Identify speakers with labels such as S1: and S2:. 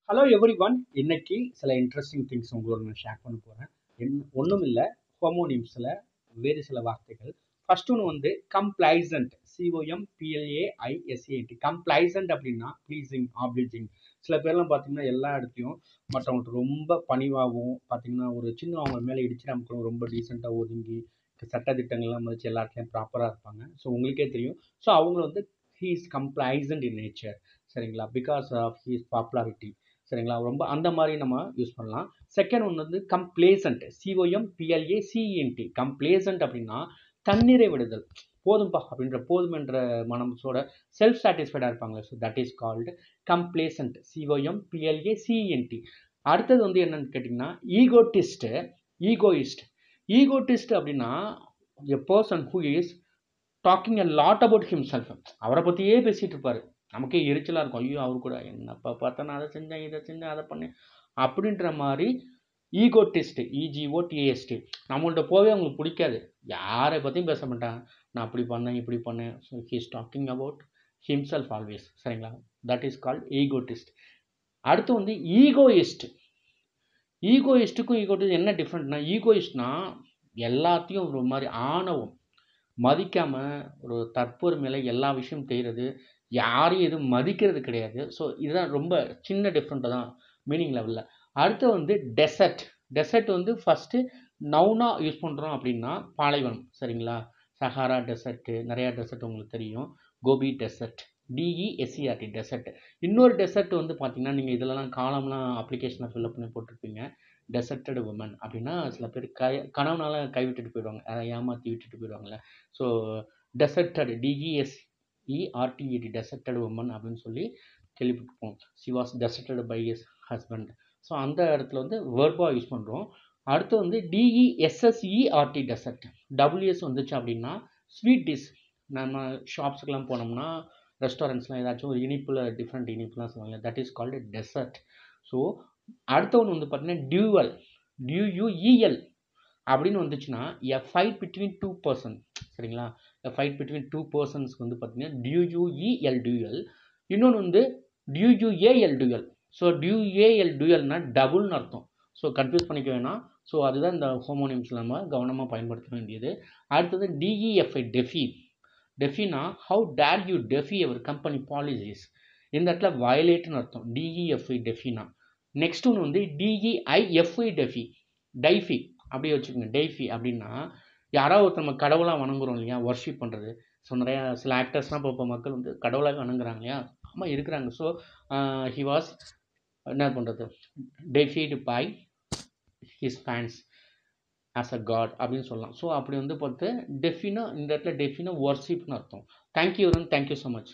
S1: Hello every one. இன்னைக்கு சில interesting things உங்களோட நான் ஷேர் பண்ண போகிறேன். ஒன்றும் இல்லை, ஹோமோனிம்ஸில் வேறு சில வார்த்தைகள். ஃபர்ஸ்ட் ஒன்று வந்து கம்ப்ளைசன்ட், COMPLAISANT. கம்ப்ளைசன்ட் அப்படின்னா ப்ளீஸிங், ஆப்ளிஜிங். சில பேர்லாம் பார்த்தீங்கன்னா எல்லா இடத்தையும் மற்றவங்களுக்கு ரொம்ப பணிவாகவும், பார்த்தீங்கன்னா ஒரு சின்ன அவங்க மேலே இடிச்சிடாம ரொம்ப டீசெண்டாக ஒதுங்கி சட்டத்திட்டங்கள்லாம் மதிச்சு எல்லா இடத்துலையும் ப்ராப்பராக இருப்பாங்க. ஸோ உங்களுக்கே தெரியும். ஸோ அவங்க வந்து ஹீ இஸ் கம்ப்ளைசன்ட் இன் நேச்சர், சரிங்களா, பிகாஸ் ஆஃப் ஹீஸ் பாப்புலாரிட்டி, சரிங்களா. ரொம்ப அந்த மாதிரி நம்ம யூஸ் பண்ணலாம். செகண்ட் ஒன்று வந்து கம்ப்ளேசன்ட், COMPLACENT. கம்ப்ளேசன்ட் அப்படின்னா தன்னிறை விடுதல், போதும்பா அப்படின்ற போதும் என்ற மனசோட செல்ஃப் சாட்டிஸ்ஃபைடாக இருப்பாங்க. So that is called complacent, COMPLACENT. அடுத்தது வந்து என்னன்னு கேட்டிங்கன்னா ஈகோட்டிஸ்ட், ஈகோயிஸ்ட். ஈகோட்டிஸ்ட் அப்படின்னா a person who is talking a lot about himself. அவரை பற்றியே பேசிகிட்டு இருப்பார். நமக்கே எரிச்சலாக இருக்கும், ஐயோ அவர் கூட என்னப்பா பார்த்தா நான் அதை செஞ்சேன், இதை செஞ்சேன், அதை பண்ணேன் அப்படின்ற மாதிரி ஈகோட்டிஸ்ட், EGOTAST. நம்மள்ட்ட போவே அவங்களுக்கு பிடிக்காது, யாரை பற்றியும் பேச மாட்டாங்க. நான் அப்படி பண்ணேன், இப்படி பண்ணேன். So he is talking about himself always, சரிங்களா. That is called egotist. அடுத்து வந்து ஈகோயிஸ்ட். ஈகோயிஸ்ட்டுக்கும் ஈகோட்டிஸ்ட் என்ன டிஃப்ரெண்ட்னா, ஈகோயிஸ்ட்னா எல்லாத்தையும் ஒரு மாதிரி ஆணவம், மதிக்காமல் ஒரு தற்பொருமையில எல்லா விஷயம் செய்கிறது, யாரையும் எதுவும் மதிக்கிறது கிடையாது. ஸோ இதுதான் ரொம்ப சின்ன டிஃப்ரெண்ட்டு தான் மீனிங் லெவலில். அடுத்து வந்து டெசர்ட். டெசர்ட் வந்து ஃபஸ்ட்டு நவுனாக யூஸ் பண்ணுறோம் அப்படின்னா பாலைவனம், சரிங்களா. சஹாரா டெசர்ட்டு, நிறையா டெசர்ட் உங்களுக்கு தெரியும். Gobi desert, DESERT desert. இன்னொரு டெசர்ட் வந்து பார்த்தீங்கன்னா நீங்கள் இதிலலாம் காலம்லாம் அப்ளிகேஷனில் ஃபில்அப் பண்ணி போட்டிருப்பீங்க. டெசர்ட்டட் உமன் அப்படின்னா சில பேர் கணவனால கைவிட்டுட்டு போயிடுவாங்க, அதை ஏமாற்றி விட்டுட்டு போயிடுவாங்கள்ல. So deserted, DESERTED deserted woman அப்படின்னு சொல்லி கேள்விப்பட்டிருப்போம். She was deserted by his husband. So அந்த இடத்துல வந்து வெர்பாக யூஸ் பண்ணுறோம். அடுத்து வந்து DESSERT டெசர்ட். WS வந்துச்சு அப்படின்னா ஸ்வீட் டிஷ். நம்ம ஷாப்ஸுக்கெல்லாம் போனோம்னா ரெஸ்டாரண்ட்ஸ்லாம் ஏதாச்சும் ஒரு இனிப்பில் டிஃப்ரெண்ட் இனிப்புலாம் சொல்லுவாங்க, that is called dessert. So அடுத்த ஒன்று வந்து பார்த்தீங்கன்னா டியூவல், DUEL அப்படின்னு வந்துச்சுன்னா a fight between two person, சரிங்களா. எ ஃபைட் பிட்வீன் டூ பர்சன்ஸ்க்கு வந்து பார்த்தீங்கன்னா DUEL டியூயல். இன்னொன்று வந்து DUAL டியூயல். ஸோ DUAL டியூயல்னா டபுள்னு அர்த்தம். ஸோ கன்ஃபியூஸ் பண்ணிக்க வேணாம். ஸோ அதுதான் இந்த ஹோமோனிம்ஸில் நம்ம கவனமாக பயன்படுத்த வேண்டியது. அடுத்தது DEFI டெஃபி. டெஃபினா how dare you defy our company policies. இந்த இடத்துல வயலேட்னு அர்த்தம், DEFI டெஃபினா. நெக்ஸ்ட் ஒன்று வந்து DEIFI டெஃபி, டைஃபி அப்படியே வச்சுக்கோங்க. டெய்ஃபி அப்படின்னா யாராவது ஒருத்தர் நம்ம கடவுளாக வணங்குறோம் இல்லையா, ஒர்ஷிப் பண்ணுறது. ஸோ நிறையா சில ஆக்டர்ஸ்லாம் இப்போ மக்கள் வந்து கடவுளாக வணங்குறாங்க இல்லையா, ஆமாம் இருக்கிறாங்க. ஸோ ஹி வாஸ் என்ன பண்ணுறது, deified by his fans as a god அப்படின்னு சொல்லலாம். ஸோ அப்படி வந்து பார்த்து டெஃபினா இந்த இடத்துல டெஃபினா ஒர்ஷிப்னு அர்த்தம். Thank you, thank you so much.